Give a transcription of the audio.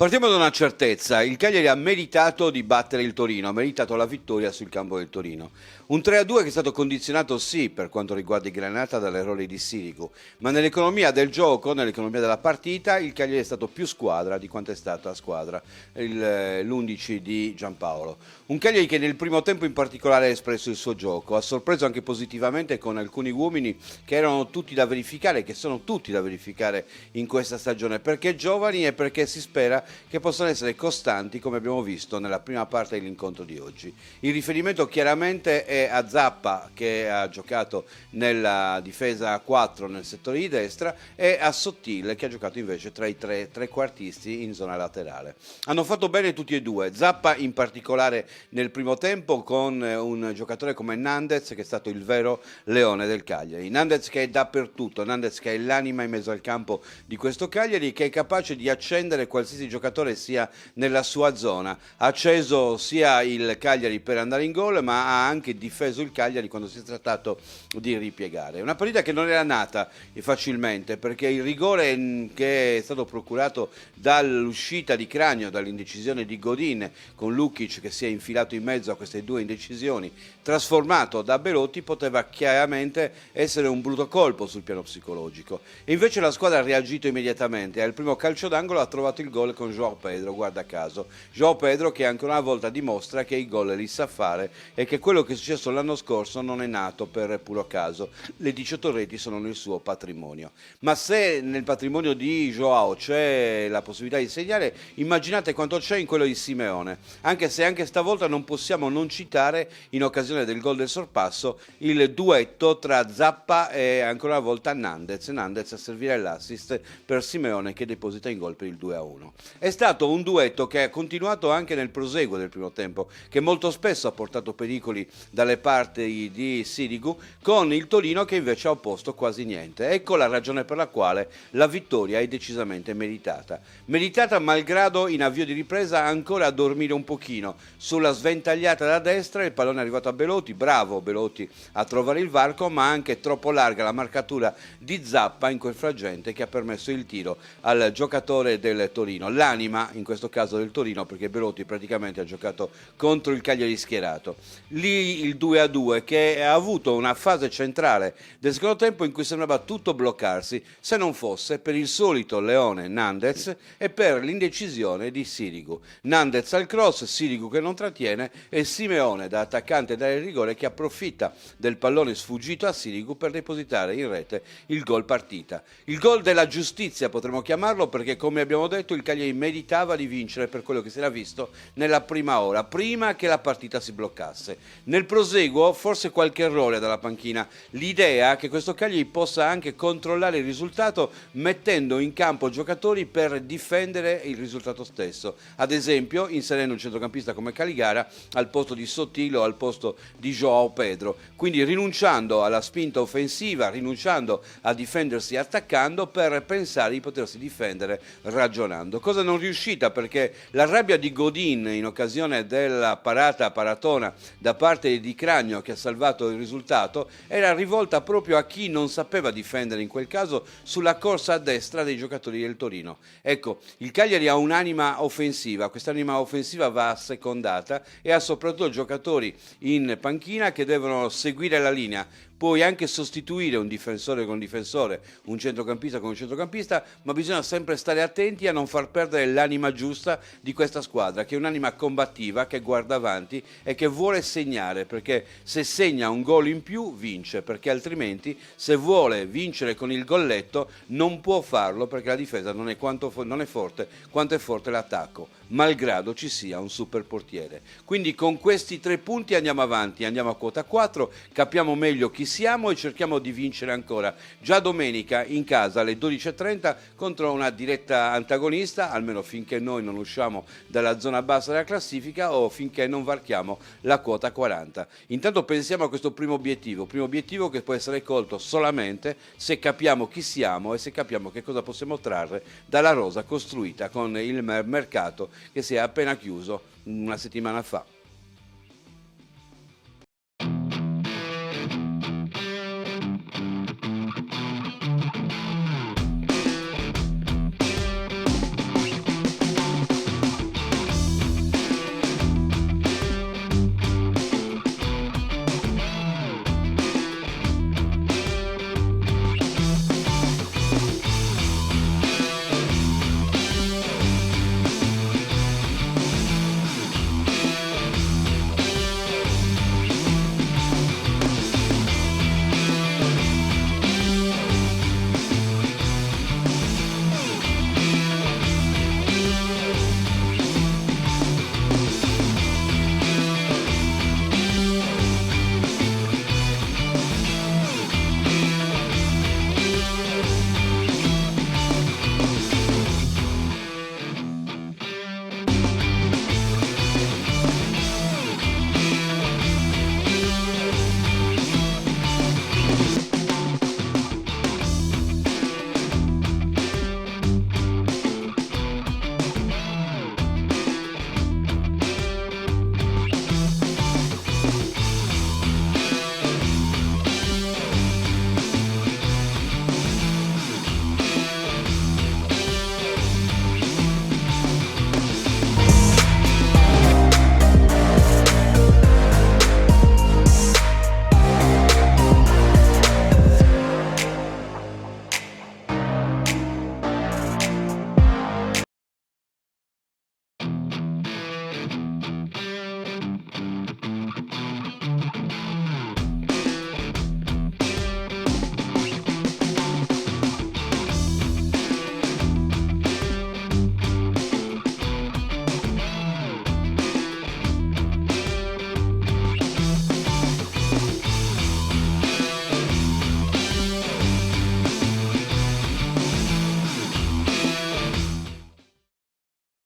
Partiamo da una certezza, il Cagliari ha meritato di battere il Torino, ha meritato la vittoria sul campo del Torino. Un 3-2 che è stato condizionato sì per quanto riguarda il Granata dall'errore di Sirigu, ma nell'economia del gioco, nell'economia della partita, il Cagliari è stato più squadra di quanto è stata squadra l'11 di Giampaolo. Un Cagliari che nel primo tempo in particolare ha espresso il suo gioco, ha sorpreso anche positivamente con alcuni uomini che erano tutti da verificare, che sono tutti da verificare in questa stagione, perché giovani e perché si spera che possano essere costanti come abbiamo visto nella prima parte dell'incontro di oggi. Il riferimento chiaramente è a Zappa che ha giocato nella difesa a 4 nel settore di destra e a Sottile che ha giocato invece tra i trequartisti in zona laterale. Hanno fatto bene tutti e due, Zappa in particolare nel primo tempo con un giocatore come Nandez che è stato il vero leone del Cagliari. Nandez che è dappertutto, Nandez che è l'anima in mezzo al campo di questo Cagliari, che è capace di accendere qualsiasi giocatore sia nella sua zona. Ha acceso sia il Cagliari per andare in gol, ma ha anche difeso il Cagliari quando si è trattato di ripiegare. Una partita che non era nata facilmente, perché il rigore che è stato procurato dall'uscita di Cragno, dall'indecisione di Godin, con Lukic che si è infilato in mezzo a queste due indecisioni, trasformato da Belotti, poteva chiaramente essere un brutto colpo sul piano psicologico. E invece la squadra ha reagito immediatamente. Al primo calcio d'angolo ha trovato il gol con João Pedro, guarda caso. João Pedro che ancora una volta dimostra che i gol li sa fare e che quello che è successo l'anno scorso non è nato per puro caso. Le 18 reti sono nel suo patrimonio. Ma se nel patrimonio di João c'è la possibilità di segnare, immaginate quanto c'è in quello di Simeone. Anche se anche stavolta non possiamo non citare, in occasione del gol del sorpasso, il duetto tra Zappa e ancora una volta Nandez. Nandez a servire l'assist per Simeone che deposita in gol per il 2-1. È stato un duetto che ha continuato anche nel proseguo del primo tempo, che molto spesso ha portato pericoli dalle parti di Sirigu, con il Torino che invece ha opposto quasi niente. Ecco la ragione per la quale la vittoria è decisamente meritata. Meritata malgrado in avvio di ripresa ancora a dormire un pochino. Sulla sventagliata da destra il pallone è arrivato a Belotti, bravo Belotti a trovare il varco, ma anche troppo larga la marcatura di Zappa in quel frangente che ha permesso il tiro al giocatore del Torino. L'anima in questo caso del Torino, perché Belotti praticamente ha giocato contro il Cagliari schierato. Lì il 2-2 che ha avuto una fase centrale del secondo tempo in cui sembrava tutto bloccarsi, se non fosse per il solito leone Nandez e per l'indecisione di Sirigu. Nandez al cross, Sirigu che non trattiene e Simeone da attaccante dal rigore che approfitta del pallone sfuggito a Sirigu per depositare in rete il gol partita. Il gol della giustizia potremmo chiamarlo, perché come abbiamo detto il Cagliari meritava di vincere per quello che si era visto nella prima ora, prima che la partita si bloccasse. Nel proseguo forse qualche errore dalla panchina, l'idea che questo Cagliari possa anche controllare il risultato mettendo in campo giocatori per difendere il risultato stesso, ad esempio inserendo un centrocampista come Caligara al posto di Sottile o al posto di João Pedro, quindi rinunciando alla spinta offensiva, rinunciando a difendersi attaccando per pensare di potersi difendere ragionando, cosa non riuscita perché la rabbia di Godin in occasione della paratona da parte di Cragno che ha salvato il risultato era rivolta proprio a chi non sapeva difendere in quel caso sulla corsa a destra dei giocatori del Torino. Ecco, il Cagliari ha un'anima offensiva, quest'anima offensiva va assecondata e ha soprattutto giocatori in panchina che devono seguire la linea. Puoi anche sostituire un difensore con un difensore, un centrocampista con un centrocampista, ma bisogna sempre stare attenti a non far perdere l'anima giusta di questa squadra, che è un'anima combattiva, che guarda avanti e che vuole segnare, perché se segna un gol in più vince, perché altrimenti se vuole vincere con il golletto non può farlo, perché la difesa non è forte quanto è forte l'attacco, malgrado ci sia un super portiere. Quindi con questi 3 punti andiamo avanti, andiamo a quota 4, capiamo meglio chi siamo e cerchiamo di vincere ancora già domenica in casa alle 12:30 contro una diretta antagonista, almeno finché noi non usciamo dalla zona bassa della classifica o finché non varchiamo la quota 40. Intanto pensiamo a questo primo obiettivo che può essere colto solamente se capiamo chi siamo e se capiamo che cosa possiamo trarre dalla rosa costruita con il mercato che si è appena chiuso una settimana fa.